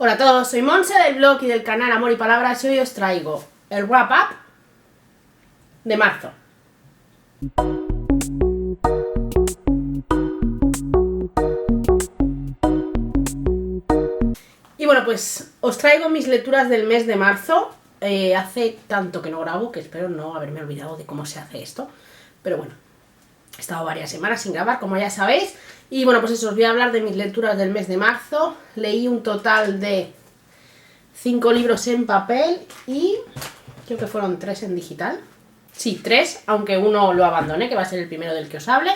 Hola a todos, soy Monse del blog y del canal Amor y Palabras y hoy os traigo el wrap-up de marzo. Y bueno, pues os traigo mis lecturas del mes de marzo. Hace tanto que no grabo que espero no haberme olvidado de cómo se hace esto. Pero bueno, he estado varias semanas sin grabar, como ya sabéis. Y bueno, pues eso, os voy a hablar de mis lecturas del mes de marzo. Leí un total de 5 libros en papel y creo que fueron 3 en digital. Sí, 3, aunque uno lo abandoné, que va a ser el primero del que os hable.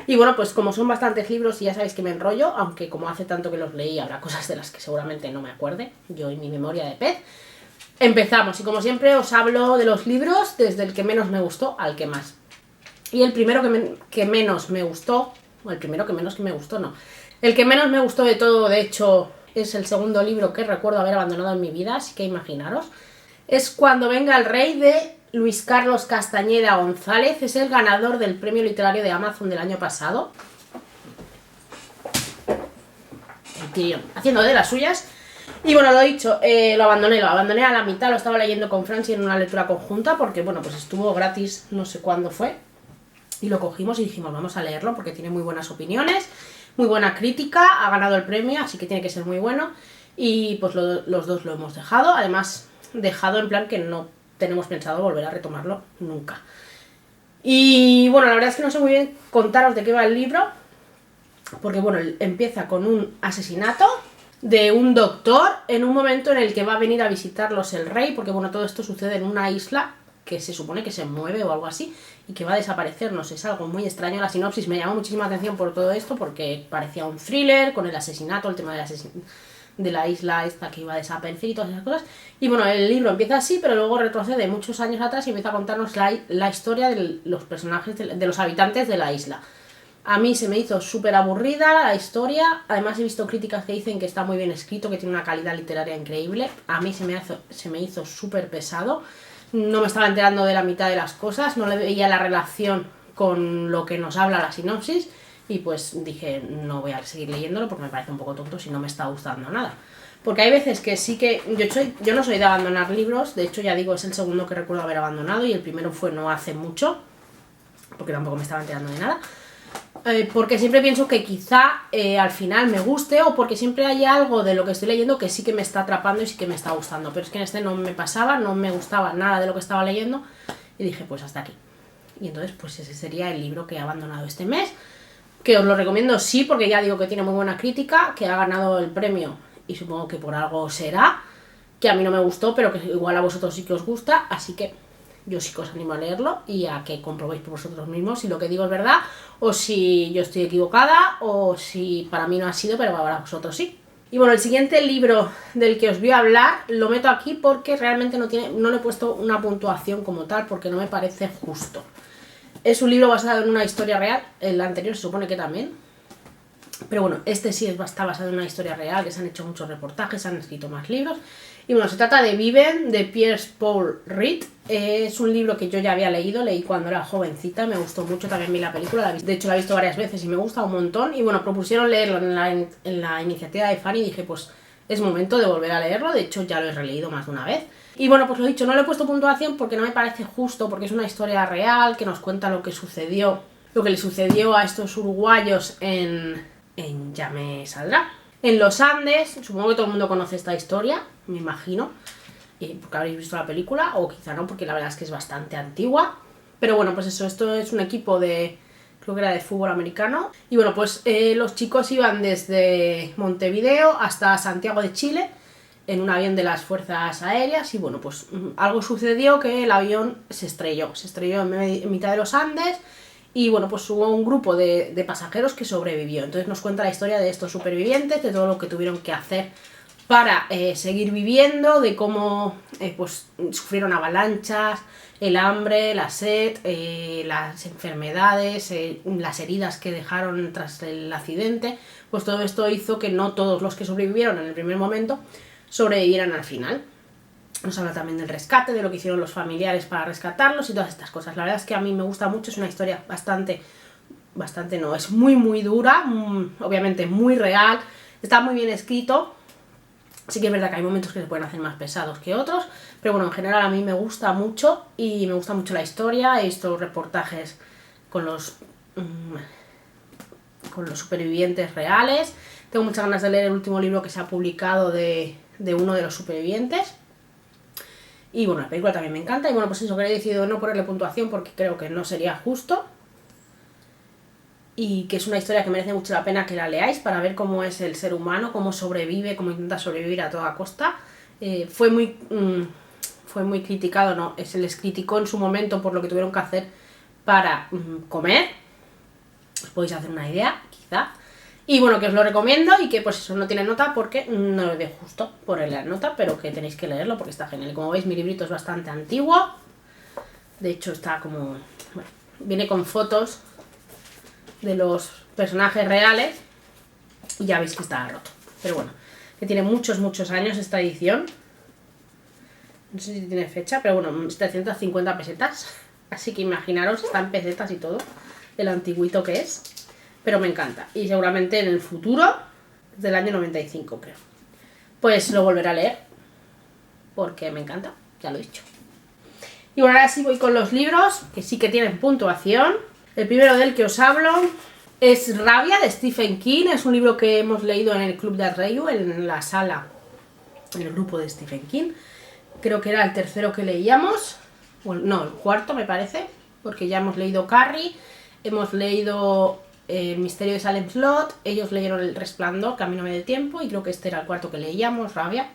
Y bueno, pues como son bastantes libros y ya sabéis que me enrollo, aunque como hace tanto que los leí habrá cosas de las que seguramente no me acuerde, yo y mi memoria de pez. Empezamos, y como siempre os hablo de los libros desde el que menos me gustó al que más. Y el primero que menos me gustó, o el primero que menos me gustó, no. El que menos me gustó de todo, de hecho, es el segundo libro que recuerdo haber abandonado en mi vida, así que imaginaros. Es Cuando venga el rey, de Luis Carlos Castañeda González. Es el ganador del premio literario de Amazon del año pasado. El tío haciendo de las suyas. Y bueno, lo he dicho, lo abandoné a la mitad, lo estaba leyendo con Franci en una lectura conjunta, porque bueno, pues estuvo gratis, no sé cuándo fue. Y lo cogimos y dijimos, vamos a leerlo porque tiene muy buenas opiniones, muy buena crítica, ha ganado el premio, así que tiene que ser muy bueno. Y pues los dos lo hemos dejado, además dejado en plan que no tenemos pensado volver a retomarlo nunca. Y bueno, la verdad es que no sé muy bien contaros de qué va el libro, porque bueno, empieza con un asesinato de un doctor en un momento en el que va a venir a visitarlos el rey, porque bueno, todo esto sucede en una isla que se supone que se mueve o algo así y que va a desaparecer, no sé, es algo muy extraño. La sinopsis me llamó muchísima atención por todo esto porque parecía un thriller con el asesinato, el tema de la isla esta que iba a desaparecer y todas esas cosas. Y bueno, el libro empieza así, pero luego retrocede muchos años atrás y empieza a contarnos la historia de los personajes, de los habitantes de la isla. A mí se me hizo súper aburrida la historia, además he visto críticas que dicen que está muy bien escrito, que tiene una calidad literaria increíble. A mí se me hizo súper pesado, no me estaba enterando de la mitad de las cosas, no le veía la relación con lo que nos habla la sinopsis y pues dije, no voy a seguir leyéndolo porque me parece un poco tonto si no me está gustando nada. Porque hay veces que sí que... Yo no soy de abandonar libros, de hecho ya digo, es el segundo que recuerdo haber abandonado y el primero fue no hace mucho, porque tampoco me estaba enterando de nada. Porque siempre pienso que quizá al final me guste, o porque siempre hay algo de lo que estoy leyendo que sí que me está atrapando y sí que me está gustando, pero es que en este no me pasaba, no me gustaba nada de lo que estaba leyendo y dije pues hasta aquí. Y entonces pues ese sería el libro que he abandonado este mes, que os lo recomiendo sí, porque ya digo que tiene muy buena crítica, que ha ganado el premio y supongo que por algo será, que a mí no me gustó pero que igual a vosotros sí que os gusta, así que yo sí que os animo a leerlo y a que comprobéis por vosotros mismos si lo que digo es verdad o si yo estoy equivocada o si para mí no ha sido pero para vosotros sí. Y bueno, el siguiente libro del que os voy a hablar lo meto aquí porque realmente no le he puesto una puntuación como tal porque no me parece justo. Es un libro basado en una historia real, el anterior se supone que también, pero bueno, este sí está basado en una historia real, que se han hecho muchos reportajes, se han escrito más libros. Y bueno, se trata de Viven, de Piers Paul Reed. Es un libro que yo ya había leído, leí cuando era jovencita, me gustó mucho, también vi la película, de hecho la he visto varias veces y me gusta un montón. Y bueno, propusieron leerlo en la iniciativa de Fanny y dije, pues es momento de volver a leerlo, de hecho ya lo he releído más de una vez. Y bueno, pues lo dicho, no le he puesto puntuación porque no me parece justo, porque es una historia real que nos cuenta lo que sucedió, lo que le sucedió a estos uruguayos ya me saldrá. En los Andes, supongo que todo el mundo conoce esta historia, me imagino, porque habréis visto la película, o quizá no, porque la verdad es que es bastante antigua. Pero bueno, pues eso, esto es un equipo creo que era de fútbol americano. Y bueno, pues los chicos iban desde Montevideo hasta Santiago de Chile, en un avión de las fuerzas aéreas, y bueno, pues algo sucedió que el avión se estrelló en mitad de los Andes. Y bueno, pues hubo un grupo de pasajeros que sobrevivió. Entonces nos cuenta la historia de estos supervivientes, de todo lo que tuvieron que hacer para seguir viviendo, de cómo pues sufrieron avalanchas, el hambre, la sed, las enfermedades, las heridas que dejaron tras el accidente. Pues todo esto hizo que no todos los que sobrevivieron en el primer momento sobrevivieran al final. Nos habla también del rescate, de lo que hicieron los familiares para rescatarlos y todas estas cosas. La verdad es que a mí me gusta mucho, es una historia es muy muy dura, obviamente muy real, está muy bien escrito Sí que es verdad que hay momentos que se pueden hacer más pesados que otros, pero bueno, en general a mí me gusta mucho y me gusta mucho la historia. He visto reportajes con con los supervivientes reales. Tengo muchas ganas de leer el último libro que se ha publicado de uno de los supervivientes. Y bueno, la película también me encanta. Y bueno, pues eso, que he decidido no ponerle puntuación porque creo que no sería justo. Y que es una historia que merece mucho la pena que la leáis para ver cómo es el ser humano, cómo sobrevive, cómo intenta sobrevivir a toda costa. Fue muy criticado, ¿no? Se les criticó en su momento por lo que tuvieron que hacer para comer. Os podéis hacer una idea, quizá. Y bueno, que os lo recomiendo y que pues eso no tiene nota porque no le doy justo ponerle la nota, pero que tenéis que leerlo porque está genial. Como veis, mi librito es bastante antiguo. De hecho, está como... Bueno, viene con fotos de los personajes reales y ya veis que está roto. Pero bueno, que tiene muchos años esta edición. No sé si tiene fecha, pero bueno, 750 pesetas. Así que imaginaros, está en pesetas y todo, el antiguito que es. Pero me encanta. Y seguramente en el futuro, del año 95 creo, pues lo volveré a leer. Porque me encanta, ya lo he dicho. Y bueno, ahora sí voy con los libros, que sí que tienen puntuación. El primero del que os hablo es Rabia, de Stephen King. Es un libro que hemos leído en el Club de Arreyu, en la sala, en el grupo de Stephen King. Creo que era el tercero que leíamos. Bueno, no, el cuarto me parece, porque ya hemos leído Carrie, hemos leído El misterio de Salem Slot, ellos leyeron El Resplandor, Camino del Tiempo, y creo que este era el cuarto que leíamos, Rabia.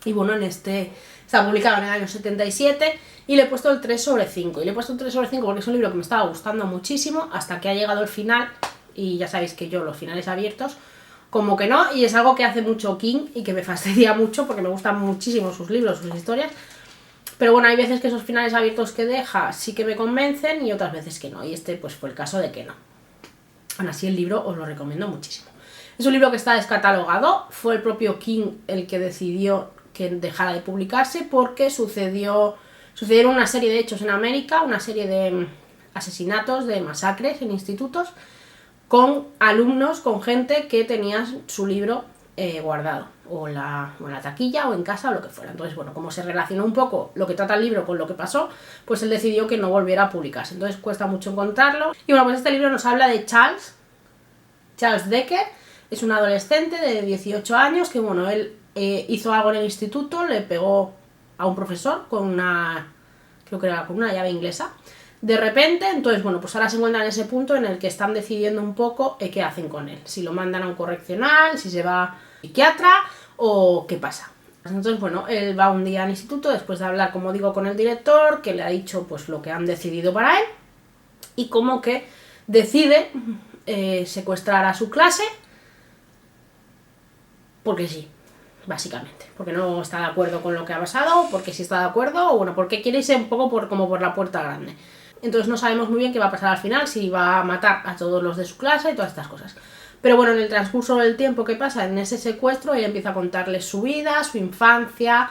Y bueno, en este está publicado en el año 77 y le he puesto el 3 sobre 5. Y le he puesto el 3 sobre 5 porque es un libro que me estaba gustando muchísimo hasta que ha llegado el final. Y ya sabéis que yo los finales abiertos como que no, y es algo que hace mucho King y que me fastidia mucho porque me gustan muchísimo sus libros, sus historias. Pero bueno, hay veces que esos finales abiertos que deja sí que me convencen y otras veces que no. Y este pues fue el caso de que no. Aún así el libro os lo recomiendo muchísimo. Es un libro que está descatalogado. Fue el propio King el que decidió que dejara de publicarse porque sucedieron una serie de hechos en América, una serie de asesinatos, de masacres en institutos, con alumnos, con gente que tenía su libro guardado, o en la taquilla, o en casa, o lo que fuera. Entonces, bueno, como se relacionó un poco lo que trata el libro con lo que pasó, pues él decidió que no volviera a publicarse. Entonces cuesta mucho encontrarlo. Y bueno, pues este libro nos habla de Charles Decker. Es un adolescente de 18 años que, bueno, él hizo algo en el instituto, le pegó a un profesor con creo que era con una llave inglesa. De repente, entonces, bueno, pues ahora se encuentran en ese punto en el que están decidiendo un poco qué hacen con él. Si lo mandan a un correccional, si se va a psiquiatra o qué pasa. Entonces, bueno, él va un día al instituto después de hablar, como digo, con el director, que le ha dicho pues lo que han decidido para él y como que decide secuestrar a su clase porque sí, básicamente, porque no está de acuerdo con lo que ha pasado, porque sí está de acuerdo, o bueno, porque quiere irse un poco como por la puerta grande. Entonces no sabemos muy bien qué va a pasar al final, si va a matar a todos los de su clase y todas estas cosas. Pero bueno, en el transcurso del tiempo que pasa en ese secuestro, él empieza a contarles su vida, su infancia,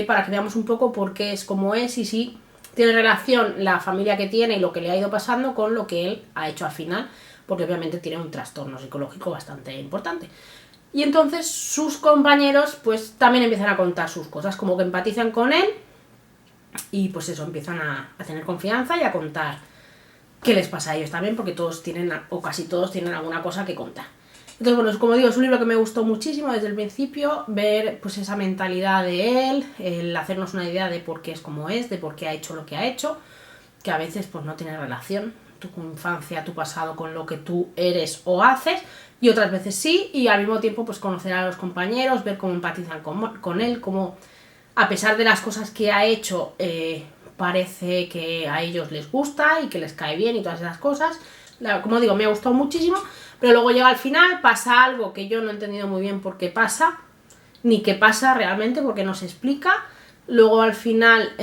para que veamos un poco por qué es como es y si tiene relación la familia que tiene y lo que le ha ido pasando con lo que él ha hecho al final, porque obviamente tiene un trastorno psicológico bastante importante. Y entonces sus compañeros pues también empiezan a contar sus cosas, como que empatizan con él y pues eso, empiezan a tener confianza y a contar qué les pasa a ellos también, porque todos tienen, o casi todos tienen alguna cosa que contar. Entonces, bueno, como digo, es un libro que me gustó muchísimo desde el principio, ver pues esa mentalidad de él, el hacernos una idea de por qué es como es, de por qué ha hecho lo que ha hecho, que a veces pues no tiene relación tu infancia, tu pasado con lo que tú eres o haces, y otras veces sí, y al mismo tiempo pues conocer a los compañeros, ver cómo empatizan con él, cómo a pesar de las cosas que ha hecho, parece que a ellos les gusta y que les cae bien y todas esas cosas. Como digo, me ha gustado muchísimo, pero luego llega al final, pasa algo que yo no he entendido muy bien por qué pasa, ni qué pasa realmente, porque no se explica. Luego al final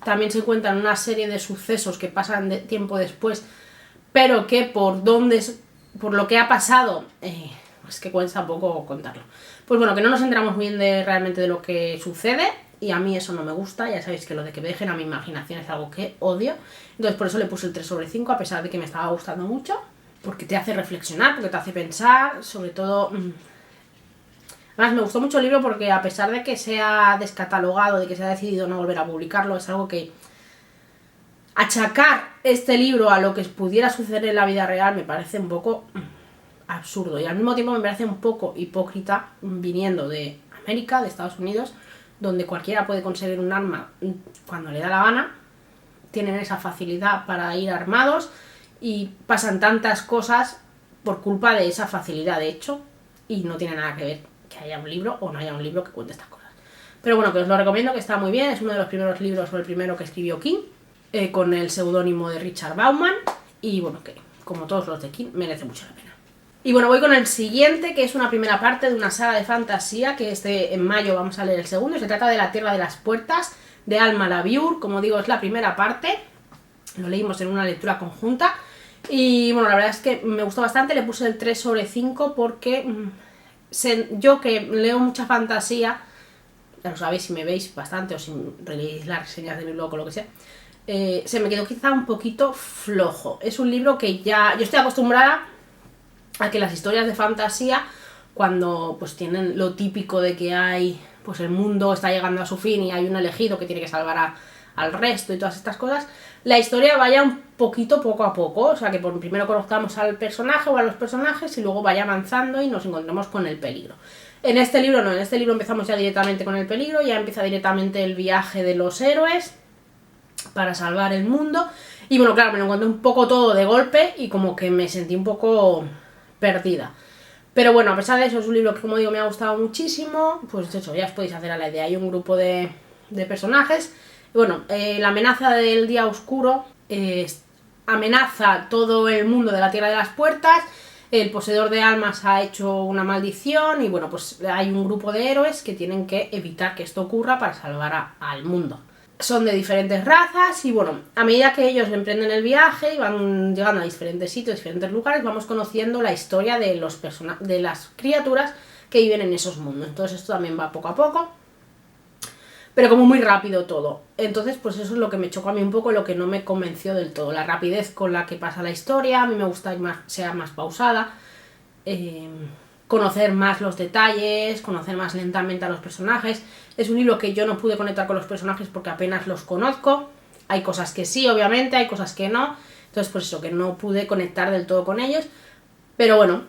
también se cuentan una serie de sucesos que pasan tiempo después, pero que por lo que ha pasado, es que cuesta un poco contarlo. Pues bueno, que no nos enteramos bien realmente de lo que sucede, y a mí eso no me gusta. Ya sabéis que lo de que me dejen a mi imaginación es algo que odio. Entonces por eso le puse el 3 sobre 5, a pesar de que me estaba gustando mucho, porque te hace reflexionar, porque te hace pensar, sobre todo Además me gustó mucho el libro porque a pesar de que sea descatalogado, de que se ha decidido no volver a publicarlo, es algo que achacar este libro a lo que pudiera suceder en la vida real me parece un poco absurdo, y al mismo tiempo me parece un poco hipócrita viniendo de América, de Estados Unidos, donde cualquiera puede conseguir un arma cuando le da la gana, tienen esa facilidad para ir armados y pasan tantas cosas por culpa de esa facilidad, de hecho, y no tiene nada que ver que haya un libro o no haya un libro que cuente estas cosas. Pero bueno, que os lo recomiendo, que está muy bien, es uno de los primeros libros, o el primero que escribió King, con el seudónimo de Richard Bauman, y bueno, que como todos los de King, merece mucho la pena. Y bueno, voy con el siguiente, que es una primera parte de una saga de fantasía, que en mayo vamos a leer el segundo. Se trata de La Tierra de las Puertas, de Alma Laviur. Como digo, es la primera parte, lo leímos en una lectura conjunta, y bueno, la verdad es que me gustó bastante. Le puse el 3/5 porque yo que leo mucha fantasía, ya lo sabéis si me veis bastante o si leéis las reseñas de mi blog o lo que sea, se me quedó quizá un poquito flojo. Es un libro que ya yo estoy acostumbrada a que las historias de fantasía, cuando pues tienen lo típico de que hay, pues el mundo está llegando a su fin y hay un elegido que tiene que salvar al resto y todas estas cosas, la historia vaya un poquito poco a poco, o sea que primero conozcamos al personaje o a los personajes y luego vaya avanzando y nos encontremos con el peligro. En este libro no, en este libro empezamos ya directamente con el peligro, ya empieza directamente el viaje de los héroes para salvar el mundo, y bueno, claro, me lo encontré un poco todo de golpe y como que me sentí un poco perdida. Pero bueno, a pesar de eso, es un libro que, como digo, me ha gustado muchísimo. Pues de hecho, ya os podéis hacer a la idea. Hay un grupo de personajes. Y bueno, la amenaza del día oscuro amenaza todo el mundo de la Tierra de las Puertas. El poseedor de almas ha hecho una maldición. Y bueno, pues hay un grupo de héroes que tienen que evitar que esto ocurra para salvar al mundo. Son de diferentes razas y bueno, a medida que ellos emprenden el viaje y van llegando a diferentes sitios, diferentes lugares, vamos conociendo la historia de de las criaturas que viven en esos mundos. Entonces esto también va poco a poco, pero como muy rápido todo. Entonces pues eso es lo que me chocó a mí un poco, lo que no me convenció del todo. La rapidez con la que pasa la historia, a mí me gusta que sea más pausada, conocer más los detalles, conocer más lentamente a los personajes. Es un libro que yo no pude conectar con los personajes porque apenas los conozco. Hay cosas que sí, obviamente, hay cosas que no. Entonces, pues eso, que no pude conectar del todo con ellos. Pero bueno,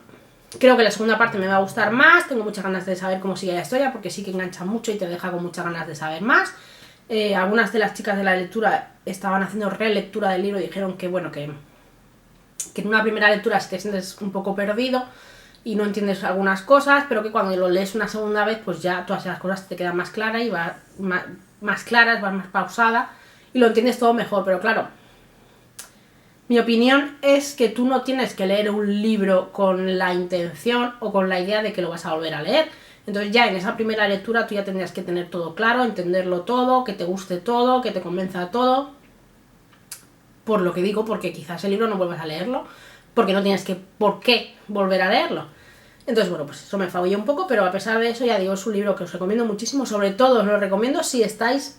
creo que la segunda parte me va a gustar más. Tengo muchas ganas de saber cómo sigue la historia, porque sí que engancha mucho y te deja con muchas ganas de saber más. Algunas de las chicas de la lectura estaban haciendo relectura del libro y dijeron que, bueno, que en una primera lectura sí te sientes un poco perdido y no entiendes algunas cosas, pero que cuando lo lees una segunda vez, pues ya todas esas cosas te quedan más claras y vas más claras, vas más pausada y lo entiendes todo mejor. Pero claro, mi opinión es que tú no tienes que leer un libro con la intención o con la idea de que lo vas a volver a leer. Entonces ya en esa primera lectura tú ya tendrías que tener todo claro, entenderlo todo, que te guste todo, que te convenza todo. Por lo que digo, porque quizás el libro no vuelvas a leerlo, porque no tienes por qué volver a leerlo. Entonces, bueno, pues eso me falló un poco, pero a pesar de eso, ya digo, es un libro que os recomiendo muchísimo. Sobre todo os lo recomiendo si estáis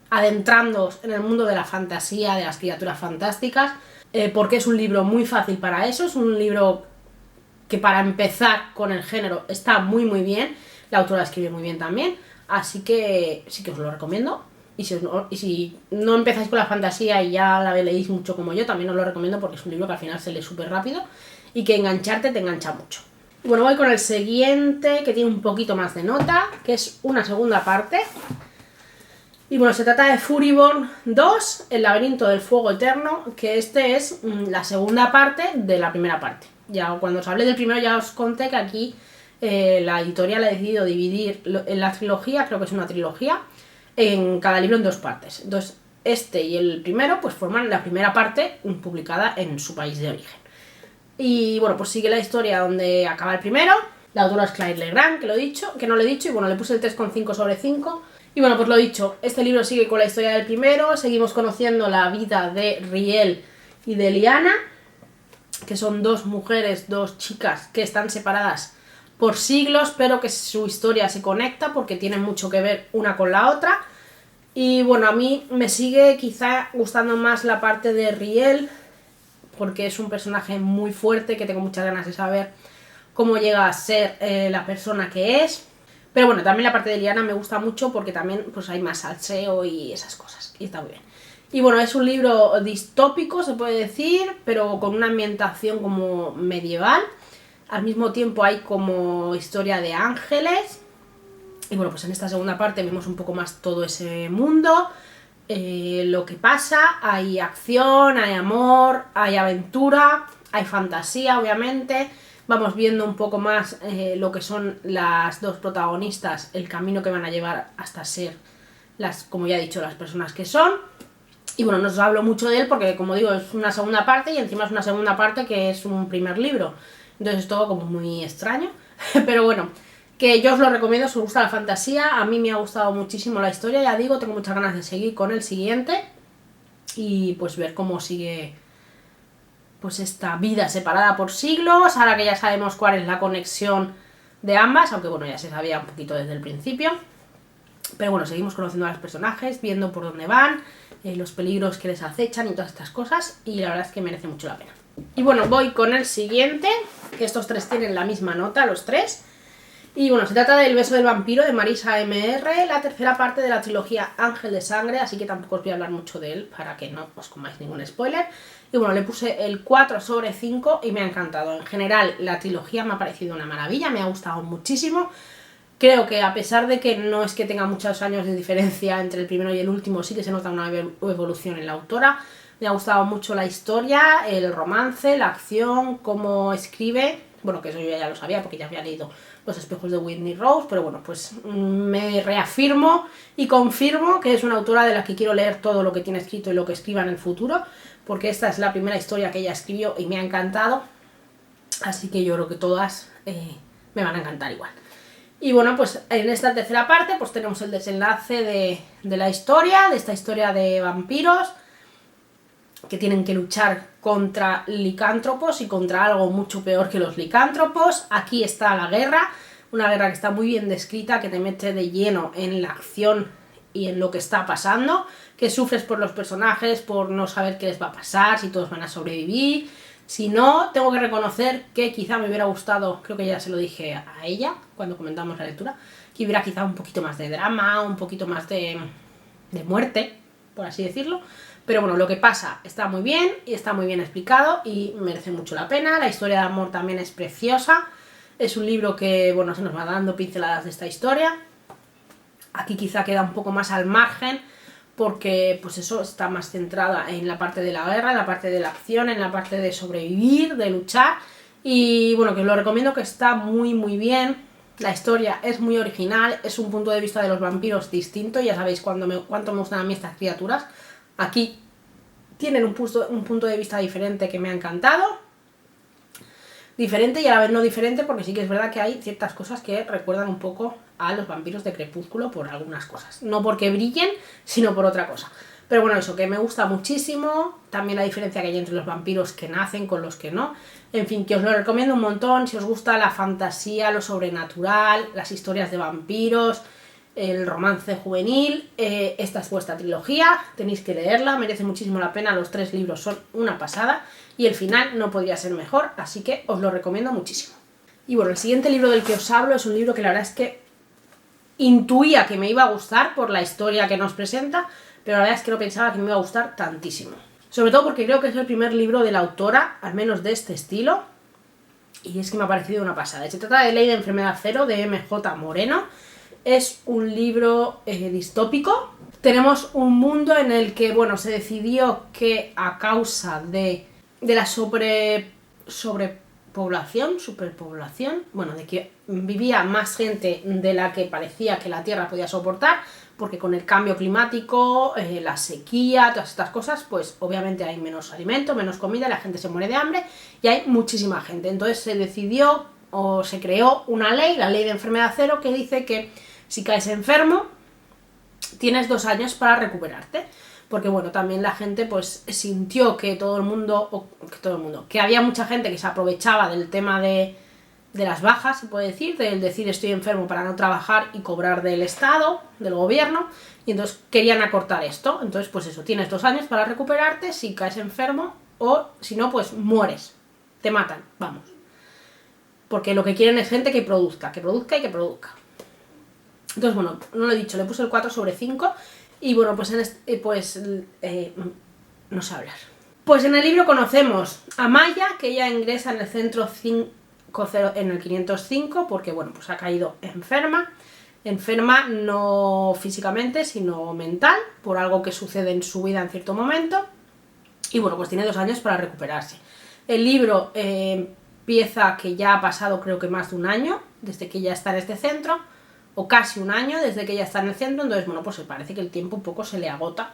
adentrándoos en el mundo de la fantasía, de las criaturas fantásticas, porque es un libro muy fácil para eso. Es un libro que para empezar con el género está muy muy bien. La autora escribe muy bien también, así que sí que os lo recomiendo. Y si no empezáis con la fantasía y ya la leéis mucho como yo, también os lo recomiendo porque es un libro que al final se lee súper rápido y que engancharte te engancha mucho. Bueno, voy con el siguiente, que tiene un poquito más de nota, que es una segunda parte. Y bueno, se trata de Furiborn 2, El laberinto del fuego eterno, que este es la segunda parte de la primera parte. Ya cuando os hablé del primero ya os conté que aquí la editorial ha decidido dividir en la trilogía, creo que es una trilogía, en cada libro en dos partes. Entonces, este y el primero pues forman la primera parte publicada en su país de origen. Y bueno, pues sigue la historia donde acaba el primero. La autora es Claire Legrand, que no lo he dicho, y bueno, le puse el 3,5/5. Y bueno, pues lo dicho, este libro sigue con la historia del primero, seguimos conociendo la vida de Riel y de Liana, que son dos mujeres, dos chicas que están separadas por siglos, pero que su historia se conecta porque tienen mucho que ver una con la otra. Y bueno, a mí me sigue quizá gustando más la parte de Riel, porque es un personaje muy fuerte que tengo muchas ganas de saber cómo llega a ser la persona que es. Pero bueno, también la parte de Liana me gusta mucho porque también pues hay más salseo y esas cosas, y está muy bien. Y bueno, es un libro distópico, se puede decir, pero con una ambientación como medieval. Al mismo tiempo hay como historia de ángeles. Y bueno, pues en esta segunda parte vemos un poco más todo ese mundo, lo que pasa, hay acción, hay amor, hay aventura, hay fantasía, obviamente. Vamos viendo un poco más lo que son las dos protagonistas, el camino que van a llevar hasta ser, como ya he dicho, las personas que son. Y bueno, no os hablo mucho de él porque, como digo, es una segunda parte y encima es una segunda parte que es un primer libro. Entonces es todo como muy extraño. Pero bueno, que yo os lo recomiendo si os gusta la fantasía. A mí me ha gustado muchísimo la historia, ya digo, tengo muchas ganas de seguir con el siguiente. Y pues ver cómo sigue pues esta vida separada por siglos, ahora que ya sabemos cuál es la conexión de ambas, aunque bueno, ya se sabía un poquito desde el principio. Pero bueno, seguimos conociendo a los personajes, viendo por dónde van, los peligros que les acechan y todas estas cosas, y la verdad es que merece mucho la pena. Y bueno, voy con el siguiente, que estos tres tienen la misma nota, los tres. Y bueno, se trata de El beso del vampiro de Marisa M.R., la tercera parte de la trilogía Ángel de Sangre, así que tampoco os voy a hablar mucho de él para que no os comáis ningún spoiler. Y bueno, le puse el 4/5 y me ha encantado. En general, la trilogía me ha parecido una maravilla, me ha gustado muchísimo. Creo que a pesar de que no es que tenga muchos años de diferencia entre el primero y el último, sí que se nota una evolución en la autora. Me ha gustado mucho la historia, el romance, la acción, cómo escribe. Bueno, que eso yo ya lo sabía porque ya había leído Los espejos de Whitney Rose, pero bueno, pues me reafirmo y confirmo que es una autora de la que quiero leer todo lo que tiene escrito y lo que escriba en el futuro, porque esta es la primera historia que ella escribió y me ha encantado, así que yo creo que todas me van a encantar igual. Y bueno, pues en esta tercera parte pues tenemos el desenlace de la historia, de esta historia de vampiros que tienen que luchar contra licántropos y contra algo mucho peor que los licántropos. Aquí está la guerra, una guerra que está muy bien descrita, que te mete de lleno en la acción y en lo que está pasando, que sufres por los personajes, por no saber qué les va a pasar, si todos van a sobrevivir. Si no, tengo que reconocer que quizá me hubiera gustado, creo que ya se lo dije a ella cuando comentamos la lectura, que hubiera quizá un poquito más de drama, un poquito más de muerte, por así decirlo. Pero bueno, lo que pasa está muy bien y está muy bien explicado y merece mucho la pena. La historia de amor también es preciosa. Es un libro que, bueno, se nos va dando pinceladas de esta historia. Aquí quizá queda un poco más al margen porque, pues eso, está más centrada en la parte de la guerra, en la parte de la acción, en la parte de sobrevivir, de luchar. Y bueno, que os lo recomiendo, que está muy muy bien. La historia es muy original, es un punto de vista de los vampiros distinto. Ya sabéis cuánto me gustan a mí estas criaturas. Aquí tienen un punto de vista diferente que me ha encantado. Diferente y a la vez no diferente, porque sí que es verdad que hay ciertas cosas que recuerdan un poco a los vampiros de Crepúsculo por algunas cosas. No porque brillen, sino por otra cosa. Pero bueno, eso, que me gusta muchísimo. También la diferencia que hay entre los vampiros que nacen con los que no. En fin, que os lo recomiendo un montón. Si os gusta la fantasía, lo sobrenatural, las historias de vampiros, el romance juvenil, esta es vuestra trilogía, tenéis que leerla, merece muchísimo la pena, los 3 libros son una pasada y el final no podría ser mejor, así que os lo recomiendo muchísimo. Y bueno, el siguiente libro del que os hablo es un libro que la verdad es que intuía que me iba a gustar por la historia que nos presenta, pero la verdad es que no pensaba que me iba a gustar tantísimo. Sobre todo porque creo que es el primer libro de la autora, al menos de este estilo, y es que me ha parecido una pasada. Se trata de Ley de Enfermedad Cero, de M.J. Moreno. Es un libro distópico. Tenemos un mundo en el que, bueno, se decidió que a causa de la superpoblación, bueno, de que vivía más gente de la que parecía que la Tierra podía soportar, porque con el cambio climático, la sequía, todas estas cosas, pues obviamente hay menos alimento, menos comida, la gente se muere de hambre y hay muchísima gente. Entonces se decidió o se creó una ley, la Ley de Enfermedad Cero, que dice que si caes enfermo, tienes 2 años para recuperarte. Porque bueno, también la gente pues sintió que que había mucha gente que se aprovechaba del tema de las bajas, se puede decir, del decir estoy enfermo para no trabajar y cobrar del Estado, del gobierno, y entonces querían acortar esto. Entonces pues eso, tienes 2 años para recuperarte si caes enfermo o si no pues mueres, te matan, vamos. porque lo que quieren es gente que produzca y que produzca. Entonces, bueno, no lo he dicho, le puse el 4/5 y bueno, pues no sé hablar. Pues en el libro conocemos a Maya, que ella ingresa en el centro 50 en el 505 porque, bueno, pues ha caído enferma no físicamente, sino mental, por algo que sucede en su vida en cierto momento, y bueno, pues tiene 2 años para recuperarse. El libro empieza que ya ha pasado creo que más de 1 año desde que ella está en este centro, o casi 1 año desde que ella está en el centro, entonces bueno, pues parece que el tiempo un poco se le agota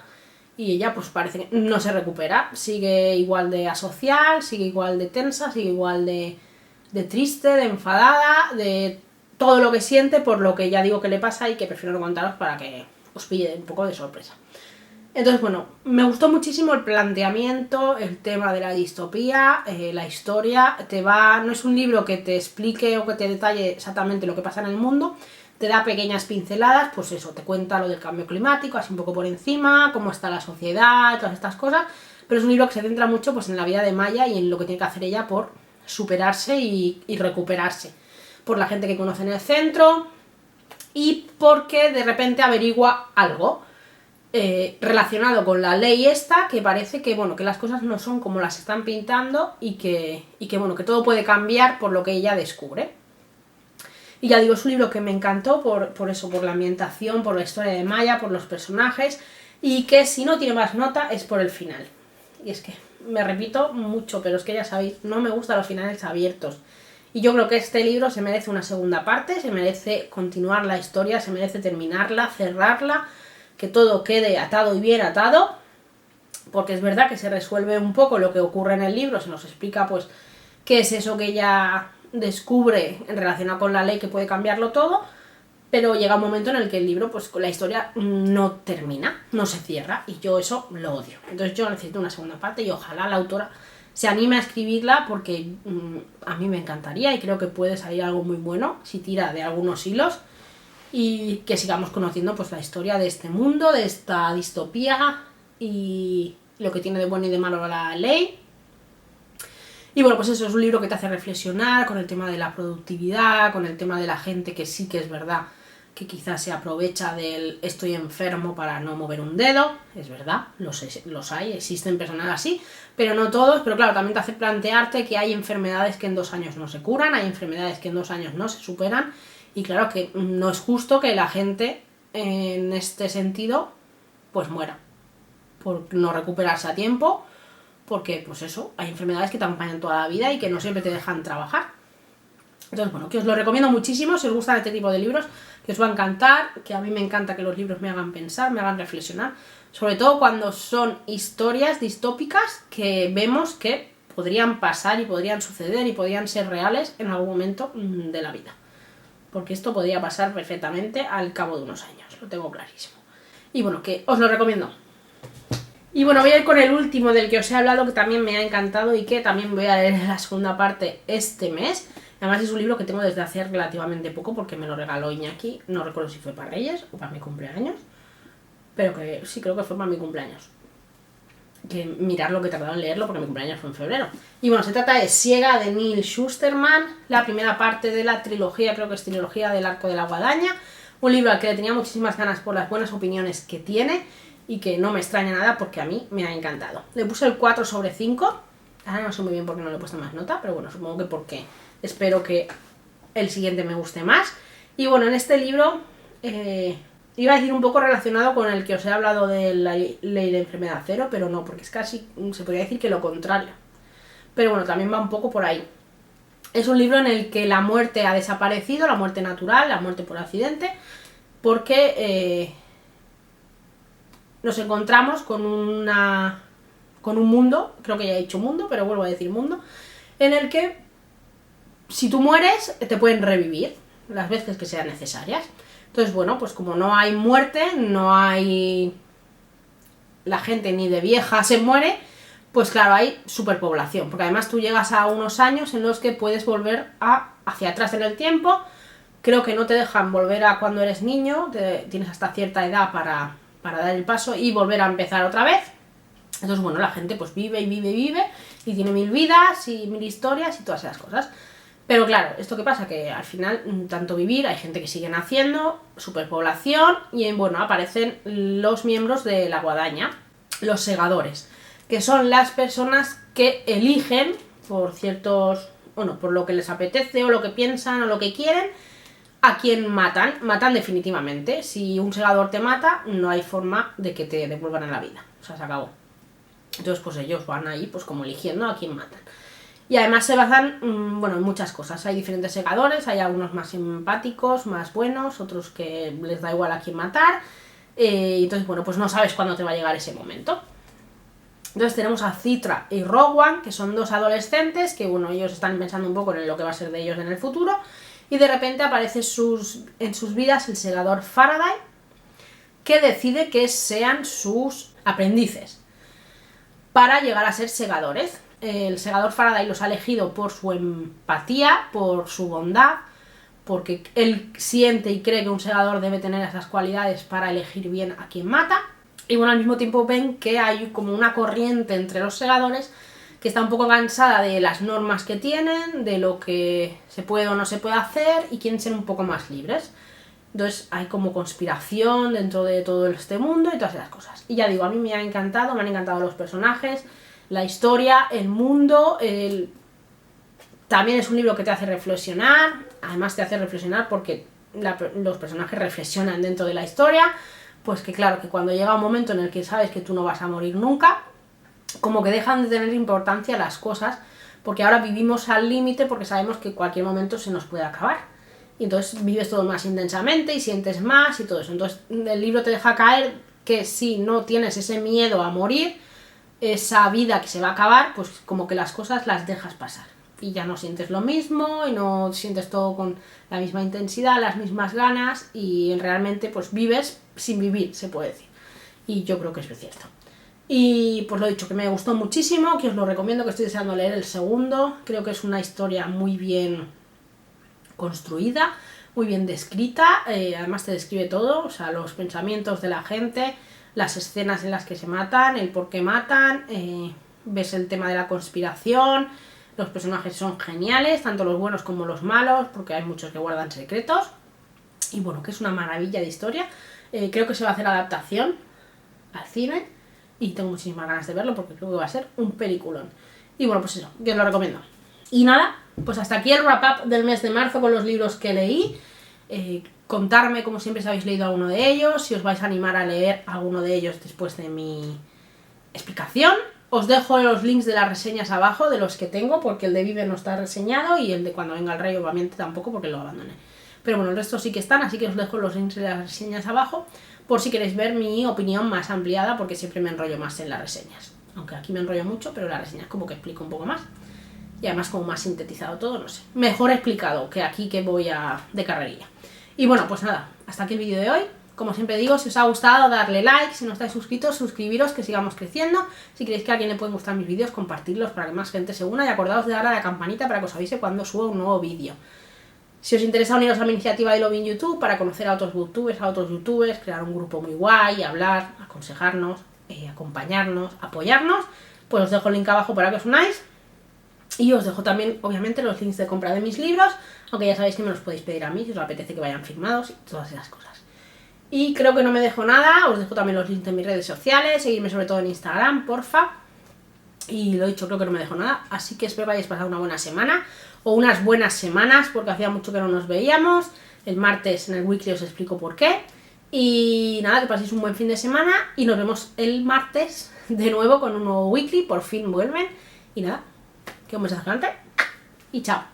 y ella pues parece que no se recupera, sigue igual de asocial, sigue igual de tensa, sigue igual de triste, de enfadada, de todo lo que siente, por lo que ya digo que le pasa y que prefiero no contaros para que os pille un poco de sorpresa. Entonces, bueno, me gustó muchísimo el planteamiento, el tema de la distopía, la historia. No es un libro que te explique o que te detalle exactamente lo que pasa en el mundo, te da pequeñas pinceladas, pues eso, te cuenta lo del cambio climático, así un poco por encima, cómo está la sociedad, todas estas cosas, pero es un libro que se centra mucho pues en la vida de Maya y en lo que tiene que hacer ella por superarse y recuperarse, por la gente que conoce en el centro y porque de repente averigua algo relacionado con la ley esta, que parece que, bueno, que las cosas no son como las están pintando y que bueno, que todo puede cambiar por lo que ella descubre. Y ya digo, es un libro que me encantó por eso, por la ambientación, por la historia de Maya, por los personajes, y que si no tiene más nota es por el final. Y es que me repito mucho, pero es que ya sabéis, no me gustan los finales abiertos. Y yo creo que este libro se merece una segunda parte, se merece continuar la historia, se merece terminarla, cerrarla, que todo quede atado y bien atado, porque es verdad que se resuelve un poco lo que ocurre en el libro, se nos explica pues qué es eso que ella descubre en relación con la ley que puede cambiarlo todo, pero llega un momento en el que el libro, pues la historia no termina, no se cierra, y yo eso lo odio. Entonces yo necesito una segunda parte y ojalá la autora se anime a escribirla, porque a mí me encantaría y creo que puede salir algo muy bueno si tira de algunos hilos y que sigamos conociendo pues la historia de este mundo, de esta distopía y lo que tiene de bueno y de malo la ley. Y bueno, pues eso es un libro que te hace reflexionar con el tema de la productividad, con el tema de la gente que sí que es verdad que quizás se aprovecha del estoy enfermo para no mover un dedo, es verdad, los hay, existen personas así, pero no todos, pero claro, también te hace plantearte que hay enfermedades que en 2 años no se curan, hay enfermedades que en 2 años no se superan, y claro que no es justo que la gente en este sentido pues muera por no recuperarse a tiempo, porque pues eso, hay enfermedades que te acompañan toda la vida y que no siempre te dejan trabajar. Entonces, bueno, que os lo recomiendo muchísimo, si os gustan este tipo de libros, que os va a encantar, que a mí me encanta que los libros me hagan pensar, me hagan reflexionar, sobre todo cuando son historias distópicas que vemos que podrían pasar y podrían suceder y podrían ser reales en algún momento de la vida. Porque esto podría pasar perfectamente al cabo de unos años, lo tengo clarísimo. Y bueno, que os lo recomiendo. Y bueno, voy a ir con el último del que os he hablado, que también me ha encantado y que también voy a leer en la segunda parte este mes. Además es un libro que tengo desde hace relativamente poco porque me lo regaló Iñaki, no recuerdo si fue para Reyes o para mi cumpleaños, pero que sí, creo que fue para mi cumpleaños. Que mirar lo que tardaron en leerlo porque mi cumpleaños fue en febrero. Y bueno, se trata de Siega, de Neil Shusterman, la primera parte de la trilogía, creo que es trilogía del Arco de la Guadaña, un libro al que le tenía muchísimas ganas por las buenas opiniones que tiene y que no me extraña nada porque a mí me ha encantado. Le puse el 4/5, ahora no sé muy bien por qué no le he puesto más nota, pero bueno, supongo que porque espero que el siguiente me guste más. Y bueno, en este libro iba a decir un poco relacionado con el que os he hablado de la ley de enfermedad cero, pero no, porque es casi, se podría decir que lo contrario. Pero bueno, también va un poco por ahí. Es un libro en el que la muerte ha desaparecido, la muerte natural, la muerte por accidente, porque nos encontramos con un mundo, creo que ya he dicho mundo, pero vuelvo a decir mundo, en el que si tú mueres te pueden revivir las veces que sean necesarias. Entonces, bueno, pues como no hay muerte, no hay... la gente ni de vieja se muere, pues claro, hay superpoblación, porque además tú llegas a unos años en los que puedes volver hacia atrás en el tiempo. Creo que no te dejan volver a cuando eres niño, tienes hasta cierta edad para dar el paso y volver a empezar otra vez. Entonces, bueno, la gente pues vive y vive y vive y tiene 1000 vidas y 1000 historias y todas esas cosas. Pero claro, ¿esto qué pasa? Que al final, tanto vivir, hay gente que sigue naciendo, superpoblación, y bueno, aparecen los miembros de la guadaña, los segadores, que son las personas que eligen por ciertos, bueno, por lo que les apetece o lo que piensan o lo que quieren, a quien matan definitivamente. Si un segador te mata, no hay forma de que te devuelvan a la vida, o sea, se acabó. Entonces pues ellos van ahí pues como eligiendo a quién matan. Y además se basan, bueno, en muchas cosas. Hay diferentes segadores, hay algunos más simpáticos, más buenos, otros que les da igual a quién matar. Y entonces, bueno, pues no sabes cuándo te va a llegar ese momento. Entonces tenemos a Citra y Rowan, que son dos adolescentes, que bueno, ellos están pensando un poco en lo que va a ser de ellos en el futuro. Y de repente aparece en sus vidas el segador Faraday, que decide que sean sus aprendices para llegar a ser segadores. El segador Faraday los ha elegido por su empatía, por su bondad, porque él siente y cree que un segador debe tener esas cualidades para elegir bien a quien mata. Y bueno, al mismo tiempo ven que hay como una corriente entre los segadores que está un poco cansada de las normas que tienen, de lo que se puede o no se puede hacer, y quieren ser un poco más libres. Entonces hay como conspiración dentro de todo este mundo y todas esas cosas. Y ya digo, a mí me han encantado los personajes, la historia, el mundo. También es un libro que te hace reflexionar, además te hace reflexionar porque los personajes reflexionan dentro de la historia, pues que claro, que cuando llega un momento en el que sabes que tú no vas a morir nunca, como que dejan de tener importancia las cosas, porque ahora vivimos al límite porque sabemos que en cualquier momento se nos puede acabar. Y entonces vives todo más intensamente y sientes más y todo eso. Entonces el libro te deja caer que si no tienes ese miedo a morir, esa vida que se va a acabar, pues como que las cosas las dejas pasar. Y ya no sientes lo mismo y no sientes todo con la misma intensidad, las mismas ganas, y realmente pues vives sin vivir, se puede decir. Y yo creo que eso es cierto. Y pues lo dicho, que me gustó muchísimo, que os lo recomiendo, que estoy deseando leer el segundo. Creo que es una historia muy bien construida, muy bien descrita, además te describe todo, o sea, los pensamientos de la gente, las escenas en las que se matan, el por qué matan, ves el tema de la conspiración, los personajes son geniales, tanto los buenos como los malos, porque hay muchos que guardan secretos, y bueno, que es una maravilla de historia. Creo que se va a hacer adaptación al cine, y tengo muchísimas ganas de verlo, porque creo que va a ser un peliculón. Y bueno, pues eso, que os lo recomiendo. Y nada, pues hasta aquí el wrap up del mes de marzo con los libros que leí. Contarme, como siempre, si habéis leído alguno de ellos, si os vais a animar a leer alguno de ellos después de mi explicación. Os dejo los links de las reseñas abajo, de los que tengo, porque el de Vive no está reseñado y el de Cuando venga el rey obviamente tampoco, porque lo abandoné. Pero bueno, el resto sí que están, así que os dejo los links de las reseñas abajo, por si queréis ver mi opinión más ampliada, porque siempre me enrollo más en las reseñas. Aunque aquí me enrollo mucho, pero las reseñas como que explico un poco más. Y además como más sintetizado todo, no sé. Mejor explicado que aquí que voy de carrerilla. Y bueno, pues nada, hasta aquí el vídeo de hoy. Como siempre digo, si os ha gustado, darle like. Si no estáis suscritos, suscribiros, que sigamos creciendo. Si creéis que a alguien le pueden gustar mis vídeos, compartirlos para que más gente se una. Y acordaos de darle a la campanita para que os avise cuando suba un nuevo vídeo. Si os interesa uniros a mi iniciativa de Lobby en YouTube para conocer a otros youtubers, crear un grupo muy guay, hablar, aconsejarnos, acompañarnos, apoyarnos, pues os dejo el link abajo para que os unáis. Y os dejo también, obviamente, los links de compra de mis libros, aunque ya sabéis que me los podéis pedir a mí si os apetece que vayan firmados y todas esas cosas. Y creo que no me dejo nada, os dejo también los links de mis redes sociales, seguidme sobre todo en Instagram, porfa. Y lo dicho, creo que no me dejo nada, así que espero que hayáis pasado una buena semana, o unas buenas semanas, porque hacía mucho que no nos veíamos. El martes en el weekly os explico por qué. Y nada, que paséis un buen fin de semana y nos vemos el martes de nuevo con un nuevo weekly, por fin vuelven. Y nada, que un besazo gigante y chao.